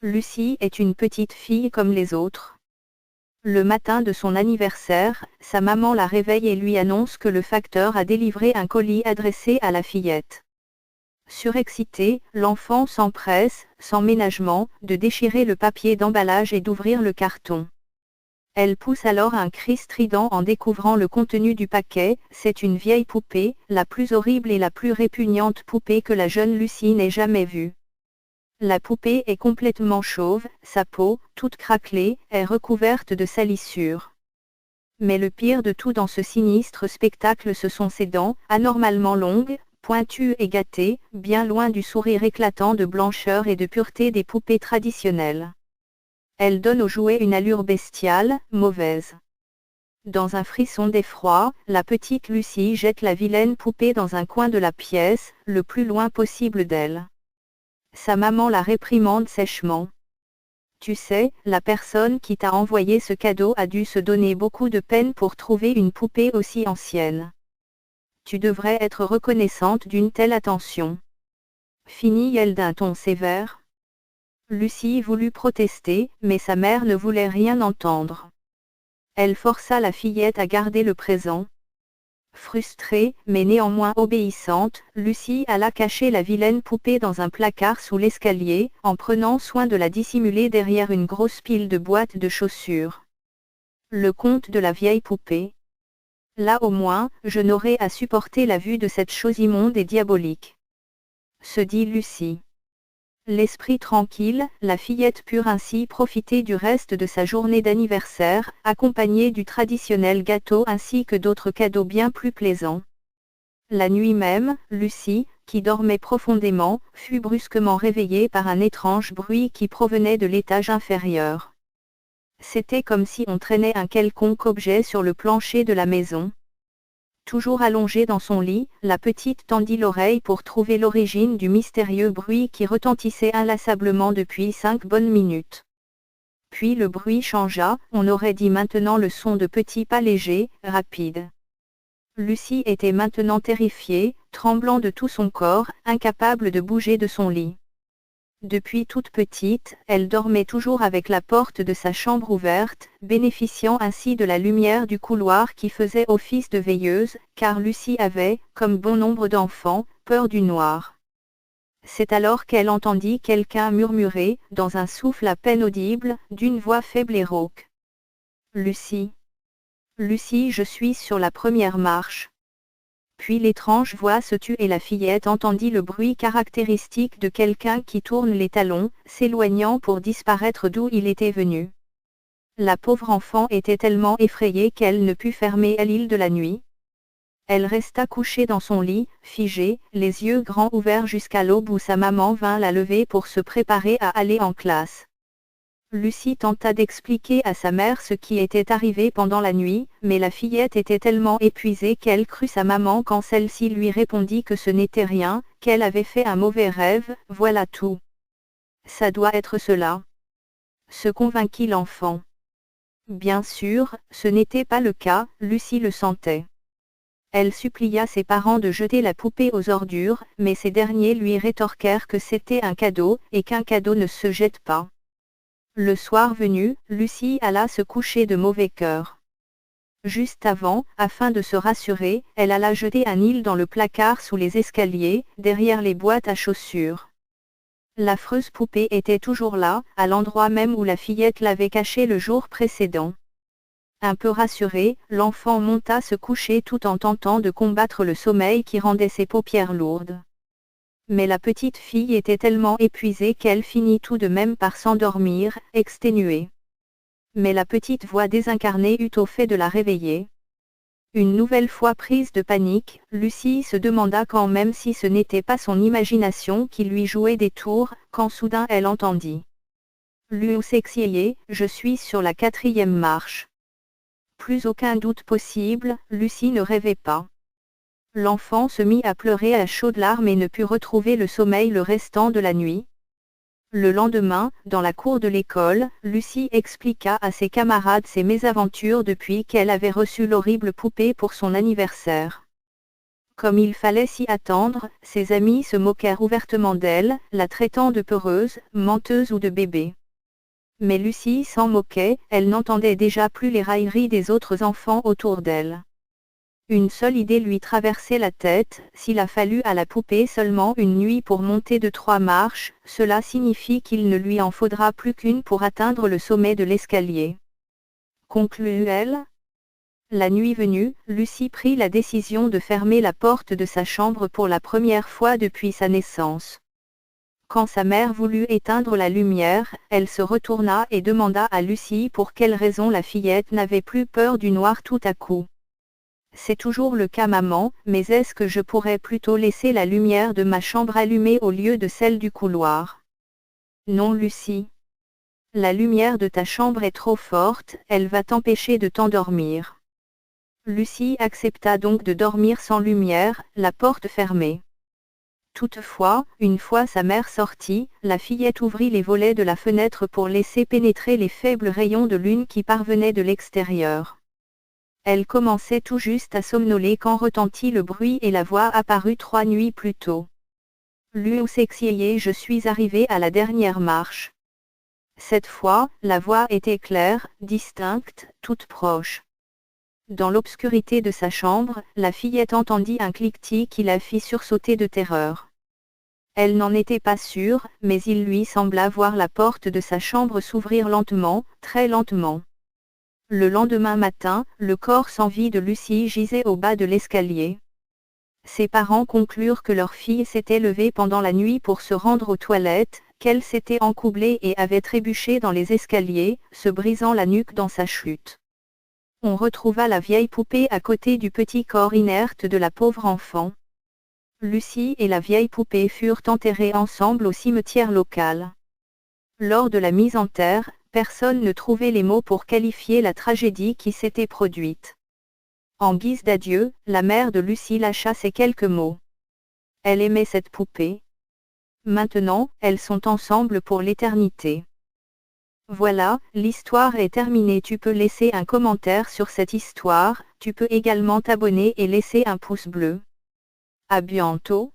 Lucie est une petite fille comme les autres. Le matin de son anniversaire, sa maman la réveille et lui annonce que le facteur a délivré un colis adressé à la fillette. Surexcitée, l'enfant s'empresse, sans ménagement, de déchirer le papier d'emballage et d'ouvrir le carton. Elle pousse alors un cri strident en découvrant le contenu du paquet. C'est une vieille poupée, la plus horrible et la plus répugnante poupée que la jeune Lucie n'ait jamais vue. La poupée est complètement chauve, sa peau, toute craquelée, est recouverte de salissures. Mais le pire de tout dans ce sinistre spectacle, ce sont ses dents, anormalement longues, pointues et gâtées, bien loin du sourire éclatant de blancheur et de pureté des poupées traditionnelles. Elle donne au jouet une allure bestiale, mauvaise. Dans un frisson d'effroi, la petite Lucie jette la vilaine poupée dans un coin de la pièce, le plus loin possible d'elle. Sa maman la réprimande sèchement. Tu sais, la personne qui t'a envoyé ce cadeau a dû se donner beaucoup de peine pour trouver une poupée aussi ancienne. Tu devrais être reconnaissante d'une telle attention. Finit-elle d'un ton sévère. Lucie voulut protester, mais sa mère ne voulait rien entendre. Elle força la fillette à garder le présent. Frustrée, mais néanmoins obéissante, Lucie alla cacher la vilaine poupée dans un placard sous l'escalier, en prenant soin de la dissimuler derrière une grosse pile de boîtes de chaussures. Le conte de la vieille poupée. Là au moins, je n'aurai à supporter la vue de cette chose immonde et diabolique. Se dit Lucie. L'esprit tranquille, la fillette put ainsi profiter du reste de sa journée d'anniversaire, accompagnée du traditionnel gâteau ainsi que d'autres cadeaux bien plus plaisants. La nuit même, Lucie, qui dormait profondément, fut brusquement réveillée par un étrange bruit qui provenait de l'étage inférieur. C'était comme si on traînait un quelconque objet sur le plancher de la maison. Toujours allongée dans son lit, la petite tendit l'oreille pour trouver l'origine du mystérieux bruit qui retentissait inlassablement depuis 5 bonnes minutes. Puis le bruit changea, on aurait dit maintenant le son de petits pas légers, rapides. Lucie était maintenant terrifiée, tremblant de tout son corps, incapable de bouger de son lit. Depuis toute petite, elle dormait toujours avec la porte de sa chambre ouverte, bénéficiant ainsi de la lumière du couloir qui faisait office de veilleuse, car Lucie avait, comme bon nombre d'enfants, peur du noir. C'est alors qu'elle entendit quelqu'un murmurer, dans un souffle à peine audible, d'une voix faible et rauque. Lucie. Lucie, je suis sur la première marche. Puis l'étrange voix se tut et la fillette entendit le bruit caractéristique de quelqu'un qui tourne les talons, s'éloignant pour disparaître d'où il était venu. La pauvre enfant était tellement effrayée qu'elle ne put fermer l'île de la nuit. Elle resta couchée dans son lit, figée, les yeux grands ouverts jusqu'à l'aube où sa maman vint la lever pour se préparer à aller en classe. Lucie tenta d'expliquer à sa mère ce qui était arrivé pendant la nuit, mais la fillette était tellement épuisée qu'elle crut sa maman quand celle-ci lui répondit que ce n'était rien, qu'elle avait fait un mauvais rêve, voilà tout. Ça doit être cela. Se convainquit l'enfant. Bien sûr, ce n'était pas le cas, Lucie le sentait. Elle supplia ses parents de jeter la poupée aux ordures, mais ces derniers lui rétorquèrent que c'était un cadeau, et qu'un cadeau ne se jette pas. Le soir venu, Lucie alla se coucher de mauvais cœur. Juste avant, afin de se rassurer, elle alla jeter un île dans le placard sous les escaliers, derrière les boîtes à chaussures. L'affreuse poupée était toujours là, à l'endroit même où la fillette l'avait cachée le jour précédent. Un peu rassurée, l'enfant monta se coucher tout en tentant de combattre le sommeil qui rendait ses paupières lourdes. Mais la petite fille était tellement épuisée qu'elle finit tout de même par s'endormir, exténuée. Mais la petite voix désincarnée eut au fait de la réveiller. Une nouvelle fois prise de panique, Lucie se demanda quand même si ce n'était pas son imagination qui lui jouait des tours, quand soudain elle entendit. S'excier, je suis sur la 4e marche. Plus aucun doute possible, Lucie ne rêvait pas. L'enfant se mit à pleurer à chaudes larmes et ne put retrouver le sommeil le restant de la nuit. Le lendemain, dans la cour de l'école, Lucie expliqua à ses camarades ses mésaventures depuis qu'elle avait reçu l'horrible poupée pour son anniversaire. Comme il fallait s'y attendre, ses amis se moquèrent ouvertement d'elle, la traitant de peureuse, menteuse ou de bébé. Mais Lucie s'en moquait, elle n'entendait déjà plus les railleries des autres enfants autour d'elle. Une seule idée lui traversait la tête, s'il a fallu à la poupée seulement une nuit pour monter de 3 marches, cela signifie qu'il ne lui en faudra plus qu'une pour atteindre le sommet de l'escalier. Conclut-elle. La nuit venue, Lucie prit la décision de fermer la porte de sa chambre pour la première fois depuis sa naissance. Quand sa mère voulut éteindre la lumière, elle se retourna et demanda à Lucie pour quelle raison la fillette n'avait plus peur du noir tout à coup. C'est toujours le cas maman, mais est-ce que je pourrais plutôt laisser la lumière de ma chambre allumée au lieu de celle du couloir? Non Lucie. La lumière de ta chambre est trop forte, elle va t'empêcher de t'endormir. Lucie accepta donc de dormir sans lumière, la porte fermée. Toutefois, une fois sa mère sortie, la fillette ouvrit les volets de la fenêtre pour laisser pénétrer les faibles rayons de lune qui parvenaient de l'extérieur. Elle commençait tout juste à somnoler quand retentit le bruit et la voix apparut 3 nuits plus tôt. Lusexier, je suis arrivée à la dernière marche. Cette fois, la voix était claire, distincte, toute proche. Dans l'obscurité de sa chambre, la fillette entendit un cliquetis qui la fit sursauter de terreur. Elle n'en était pas sûre, mais il lui sembla voir la porte de sa chambre s'ouvrir lentement, très lentement. Le lendemain matin, le corps sans vie de Lucie gisait au bas de l'escalier. Ses parents conclurent que leur fille s'était levée pendant la nuit pour se rendre aux toilettes, qu'elle s'était encoublée et avait trébuché dans les escaliers, se brisant la nuque dans sa chute. On retrouva la vieille poupée à côté du petit corps inerte de la pauvre enfant. Lucie et la vieille poupée furent enterrées ensemble au cimetière local. Lors de la mise en terre, personne ne trouvait les mots pour qualifier la tragédie qui s'était produite. En guise d'adieu, la mère de Lucie lâcha ces quelques mots. Elle aimait cette poupée. Maintenant, elles sont ensemble pour l'éternité. Voilà, l'histoire est terminée. Tu peux laisser un commentaire sur cette histoire, tu peux également t'abonner et laisser un pouce bleu. À bientôt.